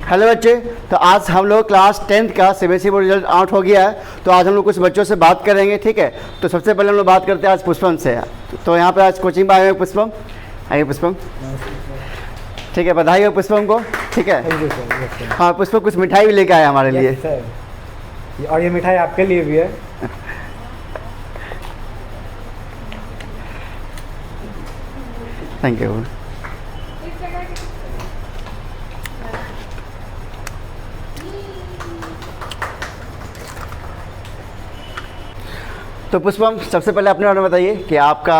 Hello बच्चे, तो आज हम लोग क्लास 10th का सीबीएसई बोर्ड रिजल्ट आउट हो गया है। तो आज हम लोग कुछ बच्चों से बात करेंगे, ठीक है। तो सबसे पहले हम लोग बात करते हैं आज पुष्पम से। तो यहाँ पे आज कोचिंग में आए हुए पुष्पम। आइए पुष्पम। ठीक है, बधाई हो पुष्पम को। ठीक है, हाँ पुष्पम कुछ मिठाई भी लेके आए हमारे लिए। और ये मिठाई आपके लिए भी है। Thank you. तो पुष्पम, सबसे पहले अपने बारे में बताइए कि आपका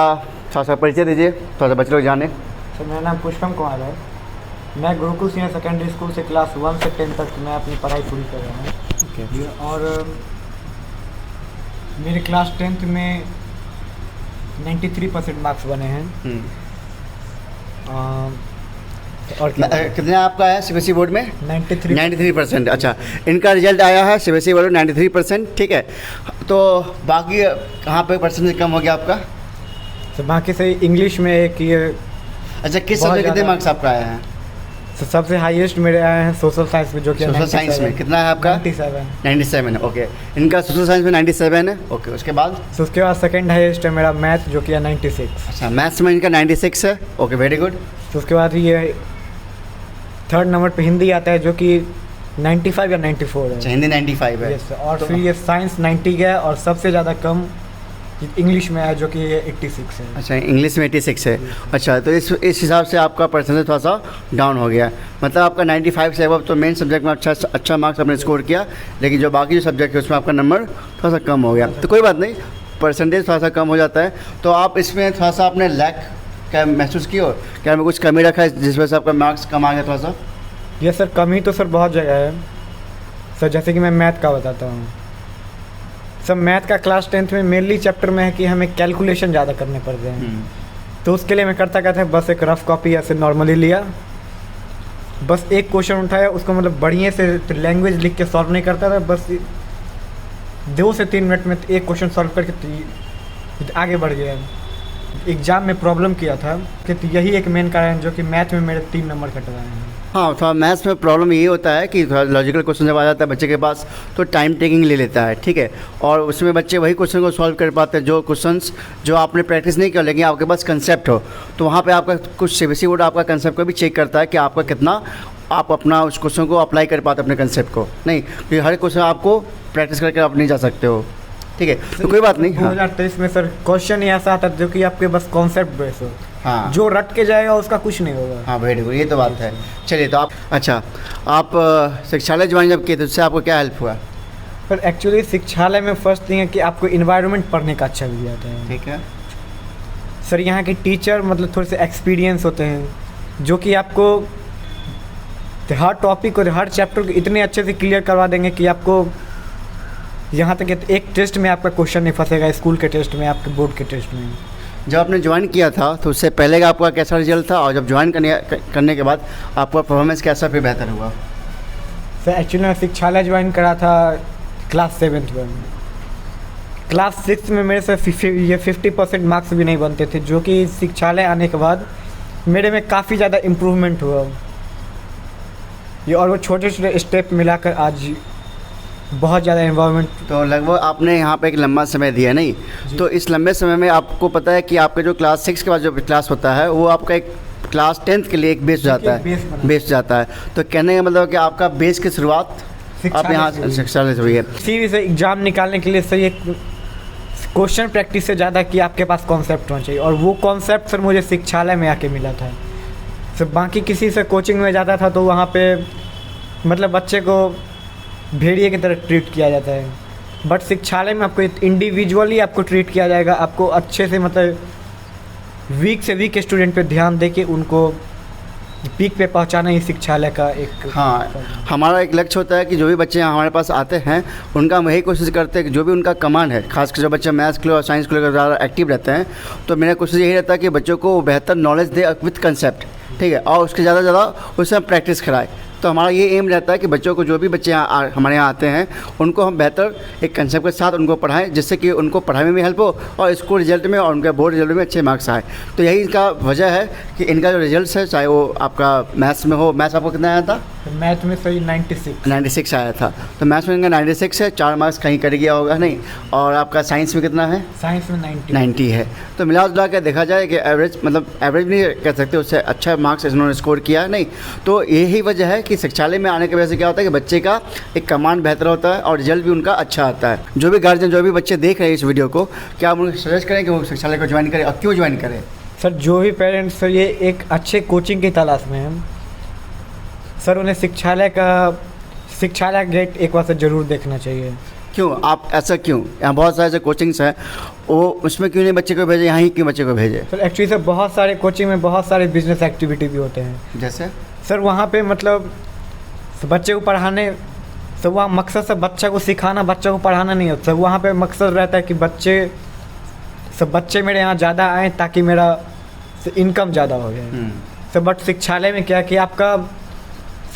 थोड़ा सा परिचय दीजिए, थोड़ा सा बच्चे लोग जाने। सर मेरा नाम पुष्पम कुमार है। मैं गुरुकुल सीनियर सेकेंडरी स्कूल से क्लास 1 से 10 तक मैं अपनी पढ़ाई पूरी कर रहा हूँ। Okay. और मेरे क्लास 10th में 93% मार्क्स बने हैं। और कितने आपका है सीबीएसई बोर्ड में? 93%। अच्छा, इनका रिजल्ट आया है सीबीएसई बोर्ड में 93%। ठीक है, तो बाकी कहाँ पे परसेंटेज कम हो गया आपका? तो बाकी से इंग्लिश में एक ये। अच्छा, किस सब्जेक्ट कितने मार्क्स आपका आए हैं? तो सबसे हाईएस्ट मेरे आए हैं सोशल साइंस में, जो कि सोशल साइंस में कितना है आपका? 97 है। ओके, इनका सोशल साइंस में 97 है। ओके, उसके बाद? तो उसके बाद सेकंड हाईएस्ट है मेरा मैथ, जो कि है 96। अच्छा, मैथ्स में इनका 96 है। Okay, very good. तो उसके बाद ये थर्ड नंबर पे हिंदी आता है, जो कि 95 या 94 है। अच्छा, हिंदी 95 है। यस, और फिर ये साइंस 90 है, और सबसे ज़्यादा कम इंग्लिश में है, जो कि ये 86 है। अच्छा, इंग्लिश में 86 है। अच्छा, तो इस हिसाब से आपका परसेंटेज थोड़ा सा डाउन हो गया। मतलब आपका 95 से अब तो मेन सब्जेक्ट में अच्छा मार्क्स आपने स्कोर किया, लेकिन जो बाकी जो सब्जेक्ट है उसमें आपका नंबर थोड़ा सा कम हो गया। तो कोई बात नहीं, परसेंटेज थोड़ा सा कम हो जाता है। तो आप इसमें थोड़ा सा आपने लैक क्या महसूस की हो? क्या में कुछ कमी रखा है जिस वजह से आपका मार्क्स कम आ गया थोड़ा सा? ये सर कमी तो सर बहुत जगह है सर। जैसे कि मैं मैथ का बताता हूँ सर। मैथ का क्लास 10th में मेनली चैप्टर में है कि हमें कैलकुलेशन ज़्यादा करने पड़ते हैं। तो उसके लिए मैं करता बस एक रफ कॉपी ऐसे नॉर्मली लिया, बस एक क्वेश्चन उठाया, उसको मतलब बढ़िया से लैंग्वेज लिख के सॉल्व नहीं करता था। बस 2 से 3 मिनट में एक क्वेश्चन सॉल्व करके आगे बढ़ गया। एग्ज़ाम में प्रॉब्लम किया था कि यही एक मेन कारण जो कि मैथ में मेरे 3 नंबर कट रहे हैं। हाँ, थोड़ा मैथ्स में प्रॉब्लम ये होता है कि थोड़ा लॉजिकल क्वेश्चन जब आ जाता है बच्चे के पास तो टाइम टेकिंग ले लेता है। ठीक है, और उसमें बच्चे वही क्वेश्चन को सॉल्व कर पाते हैं जो क्वेश्चंस जो आपने प्रैक्टिस नहीं किया, लेकिन आपके पास कंसेप्ट हो। तो वहाँ पे आपका कुछ सीबीएसई बोर्ड आपका कंसेप्ट को भी चेक करता है कि आपका कितना आप अपना उस क्वेश्चन को अप्लाई कर पाते अपने कंसेप्ट को। नहीं, क्योंकि हर क्वेश्चन आपको प्रैक्टिस करके आप नहीं जा सकते हो। ठीक है, तो कोई बात नहीं। 2023 में सर क्वेश्चन ही ऐसा आता है जो कि आपके बस कॉन्सेप्ट बेस हो। हाँ, जो रट के जाएगा उसका कुछ नहीं होगा। हाँ वेरी गुड, ये तो बात है। चलिए, तो आप अच्छा आप शिक्षालय ज्वाइन जब किए तो उससे आपको क्या हेल्प हुआ? पर एक्चुअली शिक्षालय में फर्स्ट थिंग है कि आपको इन्वायरमेंट पढ़ने का अच्छा मिल जाता है। ठीक है सर, यहाँ के टीचर मतलब थोड़े से एक्सपीरियंस होते हैं, जो कि आपको हर टॉपिक और हर चैप्टर को इतने अच्छे से क्लियर करवा देंगे कि आपको यहाँ तक एक टेस्ट में आपका क्वेश्चन नहीं फंसेगा, स्कूल के टेस्ट में, आपके बोर्ड के टेस्ट में। जब आपने ज्वाइन किया था तो उससे पहले का आपका कैसा रिजल्ट था, और जब ज्वाइन करने के बाद आपका परफॉर्मेंस कैसा फिर बेहतर हुआ? सर एक्चुअली मैं शिक्षालय ज्वाइन करा था क्लास 7th में। क्लास 6 में मेरे से 50% मार्क्स भी नहीं बनते थे, जो कि शिक्षालय आने के बाद मेरे में काफ़ी ज़्यादा इम्प्रूवमेंट हुआ ये। और वो छोटे छोटे स्टेप मिलाकर आज बहुत ज़्यादा इन्वॉल्वमेंट। तो लगभग आपने यहाँ पे एक लंबा समय दिया, नहीं? तो इस लंबे समय में आपको पता है कि आपका जो क्लास 6 के बाद जो क्लास होता है वो आपका एक क्लास 10th के लिए एक बेस जाता है, बेस जाता है। तो कहने का मतलब कि आपका बेस की शुरुआत आप यहाँ शिक्षालय से हुई है। सीधे से एग्ज़ाम निकालने के लिए सही एक क्वेश्चन प्रैक्टिस से ज़्यादा कि आपके पास कॉन्सेप्ट होना चाहिए, और वो कॉन्सेप्ट सर मुझे शिक्षालय में आके मिला था। सर बाकी किसी से कोचिंग में जाता था तो वहाँ पे मतलब बच्चे को भेड़िए की तरह ट्रीट किया जाता है, बट शिक्षालय में आपको इंडिविजुअली आपको ट्रीट किया जाएगा। आपको अच्छे से मतलब वीक से वीक स्टूडेंट पे ध्यान दे के उनको पीक पे पहुंचाना ही शिक्षालय का एक। हाँ, हमारा एक लक्ष्य होता है कि जो भी बच्चे हमारे पास आते हैं उनका हम यही कोशिश करते हैं कि जो भी उनका कमांड है, खासकर जो बच्चे मैथ्स के लिए और साइंस के लिए ज़्यादा एक्टिव रहते हैं, तो मेरा कोशिश यही रहता है कि बच्चों को बेहतर नॉलेज दे विथ कंसेप्ट। ठीक है, और उसके ज़्यादा उससे हम प्रैक्टिस कराएं। तो हमारा ये एम रहता है कि बच्चों को, जो भी बच्चे हमारे यहाँ आते हैं, उनको हम बेहतर एक कंसेप्ट के साथ उनको पढ़ाएं, जिससे कि उनको पढ़ाई में भी हेल्प हो और स्कूल रिजल्ट में और उनके बोर्ड रिजल्ट में अच्छे मार्क्स आए। तो यही इनका वजह है कि इनका जो रिजल्ट है, चाहे वो आपका मैथ्स में हो, मैथ्स आपको कितना आया था? मैथ में सही 96 आया था। तो मैथ्स में इनका 96 है, 4 मार्क्स कहीं कट गया होगा नहीं। और आपका साइंस में कितना है? साइंस में 90 है। तो मिला जुला के देखा जाए कि एवरेज, मतलब एवरेज नहीं कह सकते, उससे अच्छा मार्क्स इन्होंने स्कोर किया नहीं। तो यही वजह है कि शिक्षालय में आने की वजह से क्या होता है कि बच्चे का एक कमांड बेहतर होता है और रिजल्ट भी उनका अच्छा आता है। जो भी गार्जियन, जो भी बच्चे देख रहे हैं इस वीडियो को, क्या आप उनको सजेस्ट करें कि वो शिक्षालय को ज्वाइन करें और क्यों ज्वाइन करें? सर, जो भी पेरेंट्स सर ये एक अच्छे कोचिंग की तलाश में हैं सर, उन्हें शिक्षालय का गेट एक बार से ज़रूर देखना चाहिए। क्यों आप ऐसा क्यों? यहाँ बहुत सारे ऐसे कोचिंग्स हैं, वो उसमें क्यों नहीं बच्चे को भेजे, यहाँ ही क्यों बच्चे को भेजे? सर एक्चुअली सर बहुत सारे कोचिंग में बहुत सारे बिजनेस एक्टिविटी भी होते हैं। जैसे सर वहाँ पे मतलब बच्चे को पढ़ाने, सर वहाँ मकसद से बच्चा को सिखाना, बच्चा को पढ़ाना नहीं होता। सर वहाँ पे मकसद रहता है कि बच्चे मेरे यहाँ ज़्यादा आएँ ताकि मेरा इनकम ज़्यादा हो जाए। सर बट शिक्षालय में क्या कि आपका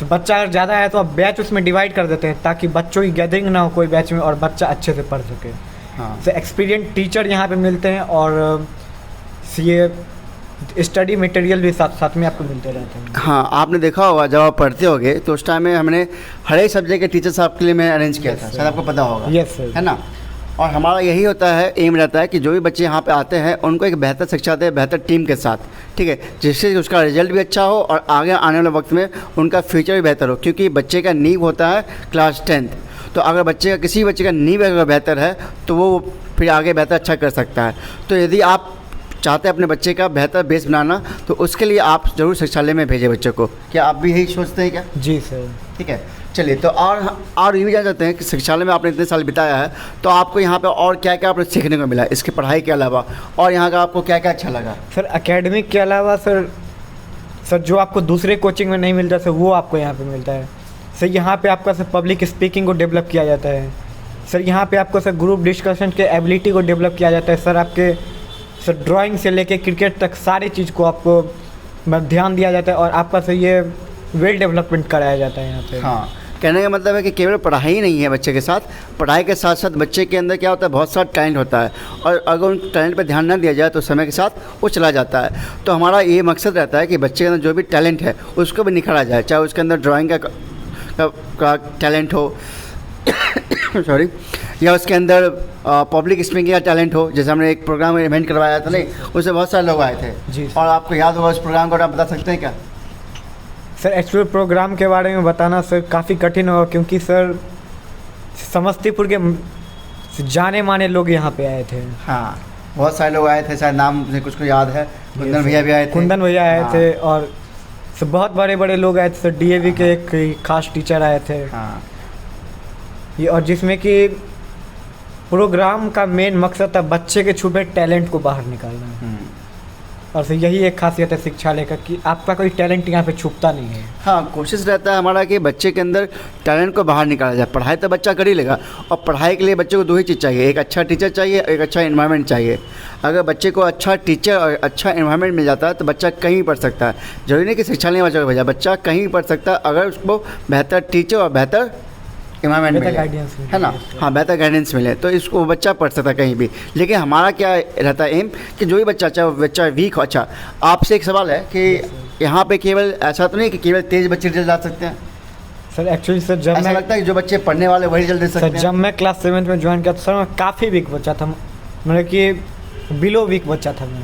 बच्चा अगर ज़्यादा है तो आप बैच उसमें डिवाइड कर देते हैं ताकि बच्चों की गैदरिंग ना हो कोई बैच में और बच्चा अच्छे से पढ़ सके। हाँ। सर एक्सपीरियंस टीचर यहाँ पे मिलते हैं और ये स्टडी मटेरियल भी साथ साथ में आपको मिलते रहते हैं। हाँ, आपने देखा होगा जब आप पढ़ते होगे तो उस टाइम में हमने हर एक सब्जेक्ट के टीचर्स आपके लिए मैं अरेंज किया था, शायद आपको पता होगा। Yes sir. है ना? और हमारा यही होता है, एम रहता है कि जो भी बच्चे यहाँ पे आते हैं उनको एक बेहतर शिक्षा दें, बेहतर टीम के साथ, ठीक है, जिससे उसका रिजल्ट भी अच्छा हो और आगे आने वाले वक्त में उनका फ्यूचर भी बेहतर हो। क्योंकि बच्चे का नींव होता है क्लास 10th। तो अगर किसी बच्चे का नींव अगर बेहतर है तो वो फिर आगे बेहतर अच्छा कर सकता है। तो यदि आप चाहते हैं अपने बच्चे का बेहतर बेस बनाना, तो उसके लिए आप ज़रूर शिक्षालय में भेजें बच्चों को। क्या आप भी यही सोचते हैं क्या? जी सर। ठीक है, चलिए। तो और ये भी जान जाते हैं कि शिक्षालय में आपने इतने साल बिताया है, तो आपको यहाँ पे और क्या क्या आपने सीखने को मिला इसकी पढ़ाई के अलावा, और यहाँ का आपको क्या क्या अच्छा लगा? सर एकेडमिक के अलावा सर जो आपको दूसरे कोचिंग में नहीं मिलता सर, वो आपको यहाँ पे मिलता है। सर यहाँ पे आपका सर पब्लिक स्पीकिंग को डेवलप किया जाता है। सर यहाँ पे आपको सर ग्रुप डिस्कशन के एबिलिटी को डेवलप किया जाता है। सर आपके सर ड्राइंग से लेके क्रिकेट तक सारी चीज़ को आपको ध्यान दिया जाता है और आपका सर ये वेल डेवलपमेंट कराया जाता है यहाँ पे। हाँ, कहने का मतलब है कि केवल पढ़ाई ही नहीं है बच्चे के साथ, पढ़ाई के साथ साथ बच्चे के अंदर क्या होता है, बहुत सारा टैलेंट होता है, और अगर उन टैलेंट पर ध्यान न दिया जाए तो समय के साथ वो चला जाता है। तो हमारा ये मकसद रहता है कि बच्चे के अंदर जो भी टैलेंट है उसको भी निखारा जाए, चाहे उसके अंदर ड्राइंग का टैलेंट हो सॉरी, या उसके अंदर पब्लिक स्पीकिंग का टैलेंट हो। जैसे हमने एक प्रोग्राम इवेंट करवाया था नहीं, उसमें बहुत सारे लोग आए थे जी। और आपको याद होगा उस प्रोग्राम को, आप बता सकते हैं क्या? सर एक्चुअल प्रोग्राम के बारे में बताना सर काफ़ी कठिन होगा, क्योंकि सर समस्तीपुर के जाने माने लोग यहाँ पे आए थे। हाँ, बहुत सारे लोग आए थे, शायद नाम मुझे कुछ को याद है। कुंदन भैया भी आए थे। कुंदन भैया आए हाँ। थे और सर बहुत बड़े बड़े लोग आए थे। सर डीएवी के एक खास टीचर आए थे। हाँ। ये और जिसमें कि प्रोग्राम का मेन मकसद था बच्चे के छुपे टैलेंट को बाहर निकालना। और सर यही एक खासियत है शिक्षालय का कि आपका कोई टैलेंट यहाँ पे छुपता नहीं है। हाँ, कोशिश रहता है हमारा कि बच्चे के अंदर टैलेंट को बाहर निकाला जाए। पढ़ाई तो बच्चा कर ही लेगा, और पढ़ाई के लिए बच्चे को दो ही चीज़ चाहिए, एक अच्छा टीचर चाहिए, एक अच्छा इन्वायरमेंट चाहिए। अगर बच्चे को अच्छा टीचर और अच्छा इन्वायरमेंट मिल जाता है तो बच्चा कहीं पढ़ सकता है। जरूरी नहीं कि शिक्षालय में बच्चे को भेजा, बच्चा कहीं पढ़ सकता है अगर उसको बेहतर टीचर और बेहतर इन्वायरमेंट मिले, है ना? हाँ, बेहतर गाइडेंस मिले तो इसको बच्चा पढ़ सकता है कहीं भी। लेकिन हमारा क्या रहता है एम कि जो भी बच्चा, चाहे बच्चा वीक हो। अच्छा, आपसे एक सवाल है कि यहाँ पे केवल ऐसा तो नहीं कि केवल तेज बच्चे रिजल्ट ला सकते हैं? सर एक्चुअली सर जब ऐसा लगता है कि जो बच्चे पढ़ने वाले वही रिजल्ट दे सकते हैं? जब मैं क्लास 7th में ज्वाइन किया तो सर मैं काफ़ी वीक बच्चा था, मतलब कि बिलो वीक बच्चा था मैं।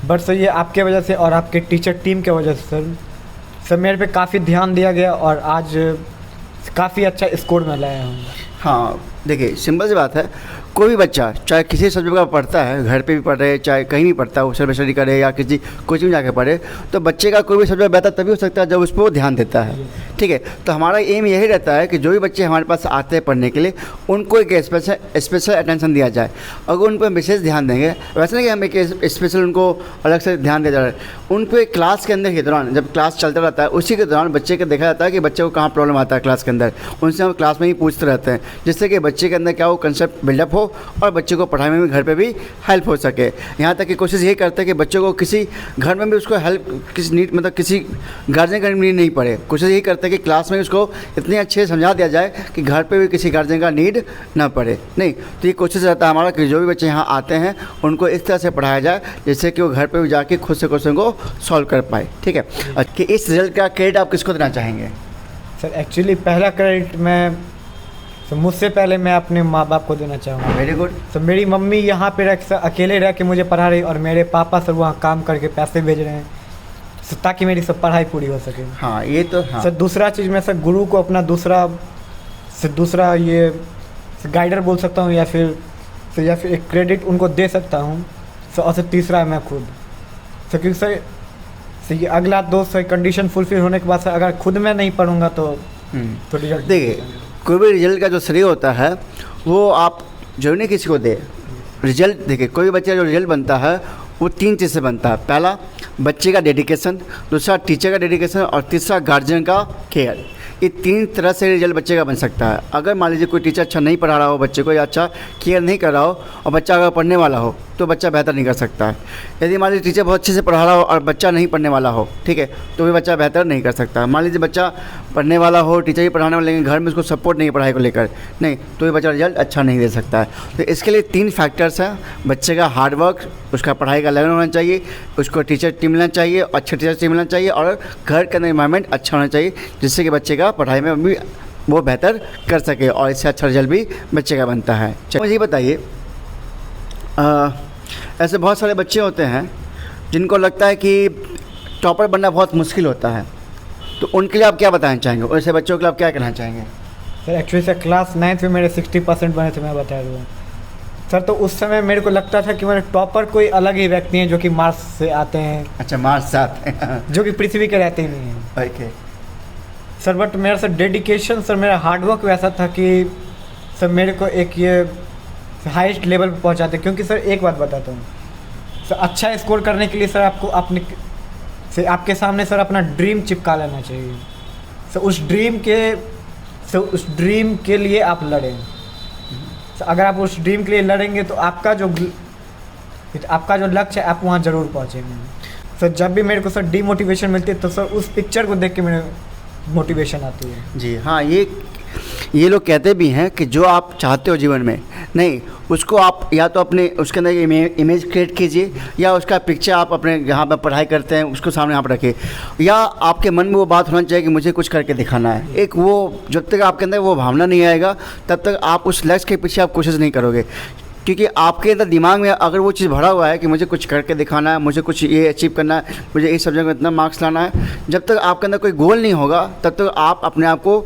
बट सर ये आपके वजह से और आपके टीचर टीम के वजह से सर मेरे पे काफ़ी ध्यान दिया गया और आज काफ़ी अच्छा स्कोर में लाया हूँ। हाँ, देखिए सिंपल सी बात है, कोई भी बच्चा चाहे किसी सब्जेक्ट का पढ़ता है, घर पे भी पढ़ रहे चाहे कहीं भी पढ़ता है, वो सेल्फ स्टडी करे या किसी कोचिंग जाके पढ़े, तो बच्चे का कोई भी सब्जेक्ट बेहतर तभी हो सकता है जब उस पर वो ध्यान देता है। ठीक है, तो हमारा एम यही रहता है कि जो भी बच्चे हमारे पास आते हैं पढ़ने के लिए उनको एक स्पेशल अटेंशन दिया जाए। अगर उन पर विशेष ध्यान देंगे, वैसे नहीं कि हम एक स्पेशल उनको अलग से ध्यान दिया जा रहा है, उन पर क्लास के अंदर के दौरान जब क्लास चलता रहता है उसी के दौरान बच्चे को देखा जाता है कि बच्चे को कहाँ प्रॉब्लम आता है क्लास के अंदर, उनसे हम क्लास में ही पूछते रहते हैं, जिससे कि बच्चे के अंदर क्या हो कंसेप्ट बिल्डअप हो और बच्चे को पढ़ाई में भी घर पे भी हेल्प हो सके। यहाँ तक कि कोशिश यही करते हैं कि बच्चों को किसी घर में भी उसको हेल्प किसी नीड मतलब किसी गार्जियन का नीड नहीं पड़े। कोशिश यही करते हैं कि क्लास में उसको इतने अच्छे से समझा दिया जाए कि घर पे भी किसी गार्जियन का नीड ना पड़े। नहीं तो ये कोशिश रहता है हमारा कि जो भी बच्चे यहाँ आते हैं उनको इस तरह से पढ़ाया जाए जिससे कि वो घर पे भी जाके खुद से क्वेश्चन को सॉल्व कर पाए। ठीक है कि इस रिजल्ट का क्रेडिट आप किसको देना चाहेंगे? सर एक्चुअली पहला क्रेडिट मैं तो मुझसे पहले मैं अपने माँ बाप को देना चाहूँगा। Very good. तो मेरी मम्मी यहाँ पे रह अकेले रह के मुझे पढ़ा रही और मेरे पापा सर वहाँ काम करके पैसे भेज रहे हैं ताकि मेरी सब पढ़ाई पूरी हो सके। हाँ ये तो हाँ। सर दूसरा चीज़ मैं सर गुरु को अपना दूसरा ये गाइडर बोल सकता हूँ या फिर एक क्रेडिट उनको दे सकता हूँ। सर और सर तीसरा है मैं खुद सर, क्योंकि सर ये अगला दो सर कंडीशन फुलफिल होने के बाद सर अगर खुद मैं नहीं पढ़ूंगा तो रिजल्ट देखिए कोई भी रिजल्ट का जो श्रेय होता है वो आप जरूर नहीं किसी को दे। रिजल्ट देखिए कोई भी बच्चा जो रिजल्ट बनता है वो 3 चीज़ से बनता है। पहला बच्चे का डेडिकेशन, दूसरा टीचर का डेडिकेशन और तीसरा गार्जियन का केयर। ये 3 तरह से रिजल्ट बच्चे का बन सकता है। अगर मान लीजिए कोई टीचर अच्छा नहीं पढ़ा रहा हो बच्चे को या अच्छा केयर नहीं कर रहा हो और बच्चा अगर पढ़ने वाला हो तो बच्चा बेहतर नहीं कर सकता है। यदि मान लीजिए टीचर बहुत अच्छे से पढ़ा रहा हो और बच्चा नहीं पढ़ने वाला हो, ठीक है, तो भी बच्चा बेहतर नहीं कर सकता है। मान लीजिए बच्चा पढ़ने वाला हो, टीचर ही पढ़ाने वाला, लेकिन घर में उसको सपोर्ट नहीं पढ़ाई को लेकर, नहीं तो भी बच्चा रिजल्ट अच्छा नहीं दे सकता है। तो इसके लिए 3 फैक्टर्स हैं। बच्चे का हार्डवर्क, उसका पढ़ाई का लगन होना चाहिए, उसको टीचर टीम मिलना चाहिए, अच्छे टीचर टीम मिलना चाहिए और घर का एनवायरनमेंट अच्छा होना चाहिए जिससे कि बच्चे का पढ़ाई में भी वो बेहतर कर सके और इससे अच्छा रिजल्ट भी बच्चे का बनता है। मुझे ये बताइए ऐसे बहुत सारे बच्चे होते हैं जिनको लगता है कि टॉपर बनना बहुत मुश्किल होता है, तो उनके लिए आप क्या बताना चाहेंगे? ऐसे बच्चों के लिए आप क्या कहना चाहेंगे? Sir actually sir class 9th में मेरे 60% बने थे, मैं बता दूँ सर। तो उस समय मेरे को लगता था कि मेरे टॉपर कोई अलग ही व्यक्ति हैं जो कि मार्स से आते हैं। अच्छा, मार्स से आते हैं जो कि पृथ्वी के रहते ही नहीं हैं। ओके सर बट मेरा सर डेडिकेशन, सर मेरा हार्डवर्क वैसा था कि सर मेरे को एक ये हाईएस्ट लेवल पे पहुंचाते। क्योंकि सर एक बात बताता हूँ सर, अच्छा स्कोर करने के लिए सर आपको अपने से आपके सामने सर अपना ड्रीम चिपका लेना चाहिए। सर उस ड्रीम के लिए आप लड़ें। सर अगर आप उस ड्रीम के लिए लड़ेंगे तो आपका जो लक्ष्य है आप वहाँ ज़रूर पहुँचेंगे। सर जब भी मेरे को सर डीमोटिवेशन मिलती है तो सर उस पिक्चर को देख के मेरे मोटिवेशन आती है। जी हाँ, ये लोग कहते भी हैं कि जो आप चाहते हो जीवन में, नहीं उसको आप या तो अपने उसके अंदर इमेज क्रिएट कीजिए या उसका पिक्चर आप अपने जहाँ पर पढ़ाई करते हैं उसको सामने आप रखें, या आपके मन में वो बात होना चाहिए कि मुझे कुछ करके दिखाना है। एक वो जब तक आपके अंदर वो भावना नहीं आएगा तब तक आप उस लक्ष्य के पीछे आप कोशिश नहीं करोगे। क्योंकि आपके अंदर दिमाग में अगर वो चीज़ भरा हुआ है कि मुझे कुछ करके दिखाना है, मुझे कुछ ये अचीव करना है, मुझे इस सब्जेक्ट में इतना मार्क्स लाना है, जब तक आपके अंदर कोई गोल नहीं होगा तब तक आप अपने आप को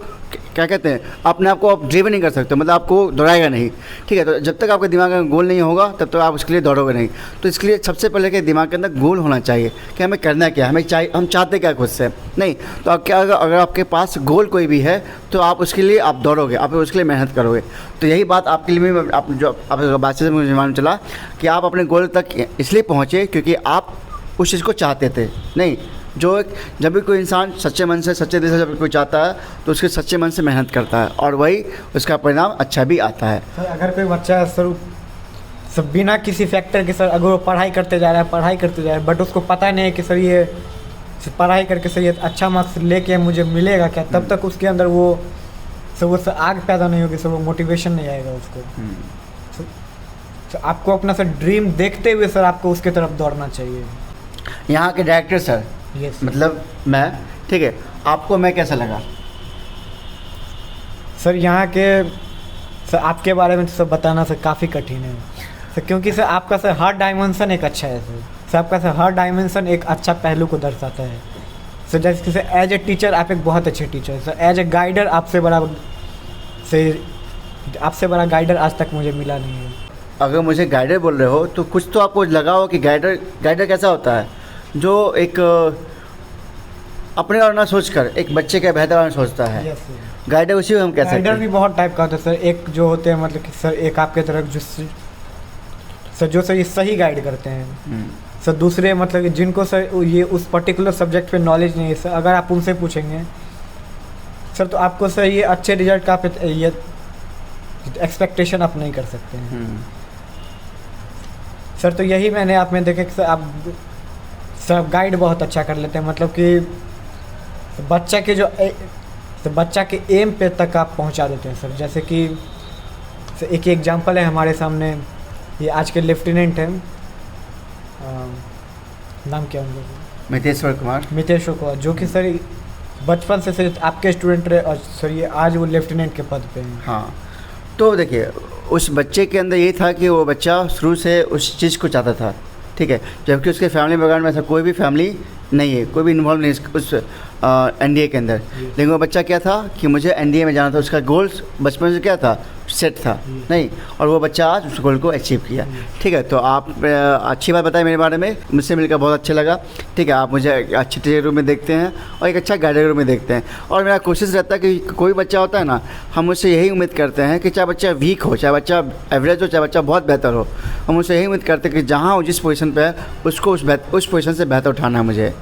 क्या कहते हैं अपने आप को आप ड्रिवन नहीं कर सकते, मतलब आपको दौड़ाएगा नहीं। ठीक है, तो जब तक आपके दिमाग में गोल नहीं होगा तब तक आप उसके लिए दौड़ोगे नहीं। तो इसके लिए सबसे पहले कि दिमाग के अंदर गोल होना चाहिए कि हमें करना क्या, हम चाहते क्या खुद से। नहीं तो आप क्या अगर आपके पास गोल कोई भी है तो आप उसके लिए आप दौड़ोगे, आप उसके लिए मेहनत करोगे। तो यही बात आपके लिए भी आप जो आप बात से मुझे मालूम चला कि आप अपने गोल तक इसलिए पहुँचे क्योंकि आप उस चीज़ को चाहते थे। नहीं जब भी कोई इंसान सच्चे मन से सच्चे दिल से जब कोई चाहता है तो उसके सच्चे मन से मेहनत करता है और वही उसका परिणाम अच्छा भी आता है। सर अगर कोई बच्चा सर बिना किसी फैक्टर के सर अगर वो पढ़ाई करते जा रहा है बट उसको पता नहीं है कि सर ये पढ़ाई करके सर ये अच्छा मार्क्स लेके मुझे मिलेगा क्या, तब तक उसके अंदर वो आग पैदा नहीं होगी, सर वो मोटिवेशन नहीं आएगा उसको। सर आपको अपना सर ड्रीम देखते हुए सर आपको उसके तरफ दौड़ना चाहिए। यहाँ के डायरेक्टर सर यस मतलब मैं, ठीक है, आपको मैं कैसा लगा? सर यहाँ के सर आपके बारे में तो सब बताना सर काफ़ी कठिन है सर, क्योंकि सर आपका सर हर डायमेंशन एक अच्छा है सर आपका सर हर डायमेंशन एक अच्छा पहलू को दर्शाता है सर। जैसे कि सर एज ए टीचर आप एक बहुत अच्छे टीचर हैं सर। एज ए गाइडर आपसे बड़ा गाइडर आज तक मुझे मिला नहीं है। अगर मुझे गाइडर बोल रहे हो तो कुछ तो आपको लगा हो कि गाइडर कैसा होता है, जो एक अपने और ना सोचकर एक बच्चे का बेहतर और सोचता है। यस गाइडर उसी को हम कह सकते हैं। गाइडर भी बहुत टाइप का होता है सर। एक जो होते हैं मतलब कि सर एक आपके तरफ जो सर ये सही गाइड करते हैं सर। दूसरे मतलब कि जिनको सर ये उस पर्टिकुलर सब्जेक्ट पे नॉलेज नहीं है सर, अगर आप उनसे पूछेंगे सर तो आपको सर ये अच्छे रिजल्ट का ये एक्सपेक्टेशन आप नहीं कर सकते हैं सर। तो यही मैंने आप में देखे कि सर आप सर गाइड बहुत अच्छा कर लेते हैं, मतलब कि बच्चा के एम पे तक आप पहुंचा देते हैं सर। जैसे कि एक एग्जांपल है हमारे सामने, ये आज के लेफ्टिनेंट हैं, नाम क्या उनका? मितेश्वर कुमार, जो कि सर बचपन से सर आपके स्टूडेंट रहे और सर ये आज वो लेफ्टिनेंट के पद पे हैं। हाँ, तो देखिए उस बच्चे के अंदर ये था कि वो बच्चा शुरू से उस चीज़ को चाहता था, ठीक है, जबकि उसके फैमिली बैकग्राउंड में ऐसा कोई भी फैमिली नहीं है, कोई भी इन्वॉल्व नहीं उस एनडीए के अंदर। लेकिन वो बच्चा क्या था कि मुझे एनडीए में जाना था, उसका गोल्स बचपन से क्या था, सेट था नहीं, और वो बच्चा आज उस गोल को अचीव किया। ठीक है, तो आप अच्छी बात बताएं मेरे बारे में, मुझसे मिलकर बहुत अच्छा लगा। ठीक है, आप मुझे अच्छे टीचर रूप में देखते हैं और एक अच्छा गाइडर रूप में देखते हैं, और मेरा कोशिश रहता है कि कोई बच्चा होता है ना, हम उससे यही उम्मीद करते हैं कि चाहे बच्चा वीक हो, चाहे बच्चा एवरेज हो, चाहे बच्चा बहुत बेहतर हो, हम उससे यही उम्मीद करते हैं कि जहाँ वो जिस पोजीशन पे है उसको उस पोजीशन से बेहतर उठाना है मुझे।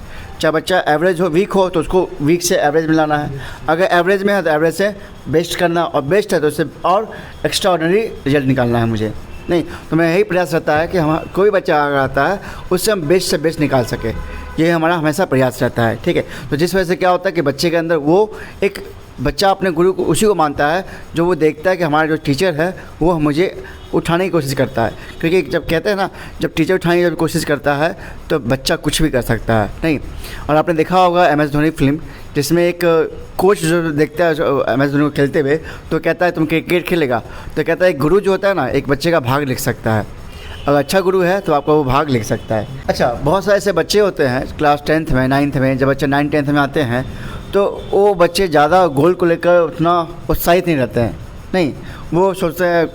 चाहे बच्चा एवरेज हो, वीक हो, तो उसको वीक से एवरेज में लाना है, अगर एवरेज में है तो एवरेज से बेस्ट करना, और बेस्ट है तो उससे और एक्स्ट्रा ऑर्डिनरी रिजल्ट निकालना है मुझे। नहीं तो मैं यही प्रयास रहता है कि हम कोई बच्चा अगर आता है उससे हम बेस्ट से बेस्ट निकाल सके, ये हमारा हमेशा प्रयास रहता है। ठीक है, तो जिस वजह से क्या होता है कि बच्चे के अंदर वो एक बच्चा अपने गुरु को उसी को मानता है जो वो देखता है कि हमारा जो टीचर है वो मुझे उठाने की कोशिश करता है, क्योंकि जब कहते हैं ना, जब टीचर उठाने की जब कोशिश करता है तो बच्चा कुछ भी कर सकता है। नहीं, और आपने देखा होगा MS धोनी फिल्म, जिसमें एक कोच जो देखता है MS धोनी को खेलते हुए, तो कहता है तुम क्रिकेट खेलेगा, तो कहता है एक गुरु जो होता है ना, एक बच्चे का भाग लिख सकता है, अगर अच्छा गुरु है तो आपका वो भाग लिख सकता है। अच्छा, बहुत सारे ऐसे बच्चे होते हैं क्लास 10th में, 9th में, जब बच्चे 9th 10th में आते हैं तो वो बच्चे ज़्यादा गोल को लेकर उतना उत्साहित नहीं रहते हैं। नहीं, वो सोचते हैं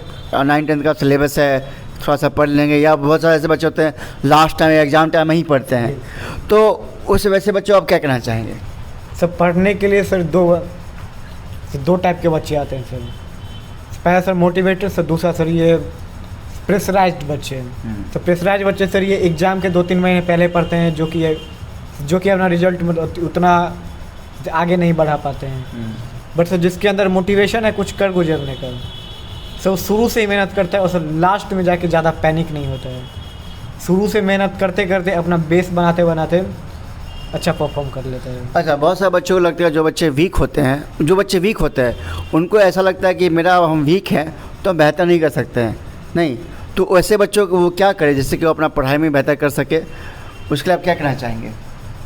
9th 10th का सिलेबस है, थोड़ा सा पढ़ लेंगे, या बहुत सारे ऐसे बच्चे होते हैं लास्ट टाइम एग्ज़ाम टाइम में ही पढ़ते हैं, तो उस वैसे बच्चों आप क्या कहना चाहेंगे? सर पढ़ने के लिए सर दो टाइप के बच्चे आते हैं सर। पहला सर मोटिवेटेड, सर दूसरा सर ये प्रेशराइज्ड बच्चे हैं। तो प्रेशराइज्ड बच्चे सर ये एग्ज़ाम के 2-3 महीने पहले पढ़ते हैं, जो कि अपना रिजल्ट उतना आगे नहीं बढ़ा पाते हैं। बट सर जिसके अंदर मोटिवेशन है कुछ कर गुजरने का, सर शुरू से ही मेहनत करता है और सर लास्ट में जाके ज़्यादा पैनिक नहीं होता है। शुरू से मेहनत करते करते अपना बेस बनाते बनाते अच्छा परफॉर्म कर लेता है। अच्छा, बहुत सारे बच्चों को लगता है जो बच्चे वीक होते हैं उनको ऐसा लगता है कि हम वीक हैं तो हम बेहतर नहीं कर सकते हैं। नहीं, तो वैसे बच्चों को वो क्या करें जिससे कि वो अपना पढ़ाई में बेहतर कर सके, उसके लिए आप क्या कहना चाहेंगे?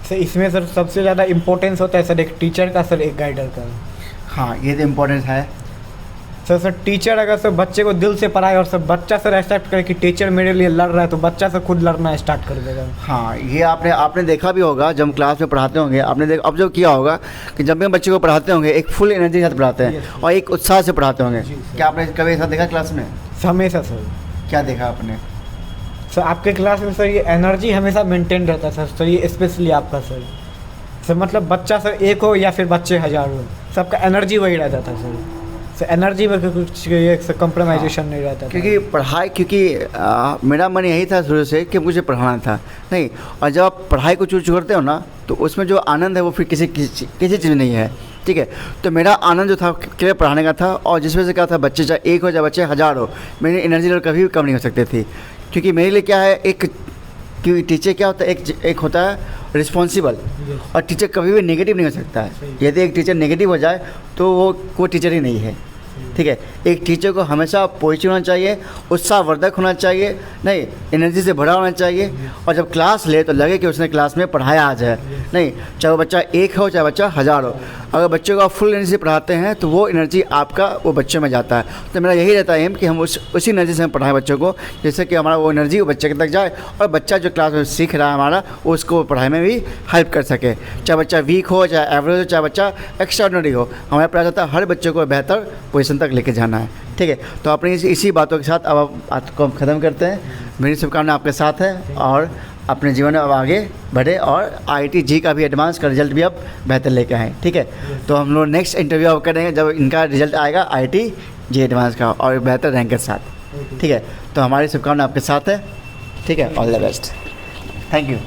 सर इसमें सर सबसे ज़्यादा इम्पोर्टेंस होता है सर एक टीचर का, सर एक गाइडर का। हाँ, ये तो इम्पोर्टेंस है सर टीचर अगर सर बच्चे को दिल से पढ़ाए और सर बच्चा सर एक्सेप्ट करे कि टीचर मेरे लिए लड़ रहा है, तो बच्चा सर खुद लड़ना स्टार्ट कर देगा। हाँ, ये आपने देखा भी होगा, जब हम क्लास में पढ़ाते होंगे, आपने ऑब्जर्व किया होगा कि जब भी हम बच्चे को पढ़ाते होंगे एक फुल एनर्जी के साथ पढ़ाते हैं और एक उत्साह से पढ़ाते होंगे। क्या आपने कभी ऐसा देखा क्लास में? हमेशा सर। क्या देखा आपने? सर आपके क्लास में सर ये एनर्जी हमेशा मेंटेन रहता है सर ये स्पेशली आपका सर मतलब बच्चा सर एक हो या फिर बच्चे 1000 हो, सबका एनर्जी वही रहता था सर एनर्जी में कुछ कंप्रोमाइजेशन नहीं रहता था। क्योंकि पढ़ाई, मेरा मन यही था शुरू से कि मुझे पढ़ाना था। नहीं, और जब आप पढ़ाई को चूज करते हो ना, तो उसमें जो आनंद है वो फिर किसी चीज़ में नहीं है। ठीक है, तो मेरा आनंद जो था केवल पढ़ाने का था, और जिस वजह से क्या था, बच्चे चाहे एक हो चाहे बच्चे 1000 हो, मेरी एनर्जी लेवल कभी भी कम नहीं हो सकती थी। क्योंकि मेरे लिए क्या है, क्योंकि टीचर क्या होता है, एक होता है रिस्पॉन्सिबल, और टीचर कभी भी नेगेटिव नहीं हो सकता है। यदि एक टीचर नेगेटिव हो जाए तो वो कोई टीचर ही नहीं है। ठीक है, एक टीचर को हमेशा पॉजिटिव होना चाहिए, उत्साहवर्धक होना चाहिए, नहीं एनर्जी से भरा होना चाहिए, और जब क्लास ले तो लगे कि उसने क्लास में पढ़ाया आज है। नहीं, चाहे वो बच्चा एक हो चाहे बच्चा 1000 हो, अगर बच्चों को आप फुल एनर्जी से पढ़ाते हैं तो वो एनर्जी आपका वो बच्चों में जाता है। तो मेरा यही रहता है एम कि हम उसी एनर्जी से हम पढ़ाएं बच्चों को, जैसे कि हमारा वो एनर्जी वो बच्चे तक जाए, और बच्चा जो क्लास में सीख रहा है हमारा, वो उसको पढ़ाई में भी हेल्प कर सके। चाहे बच्चा वीक हो, चाहे एवरेज हो, चाहे बच्चा एक्स्ट्राऑर्डिनरी हो, हमारा प्रयास होता है हर बच्चे को बेहतर पोजीशन तक लेके जाना है। ठीक है, तो अपनी इसी बातों के साथ अब आपको हम ख़त्म करते हैं। मेरी शुभकामना आपके साथ है, और अपने जीवन में अब आगे बढ़े और IIT जी का भी एडवांस का रिजल्ट भी अब बेहतर लेके आएँ। ठीक है, तो हम लोग नेक्स्ट इंटरव्यू अब करेंगे जब इनका रिजल्ट आएगा IIT जी एडवांस का, और बेहतर रैंक के साथ। ठीक है, तो हमारी शुभकामना आपके साथ है। ठीक है, all the best, thank you.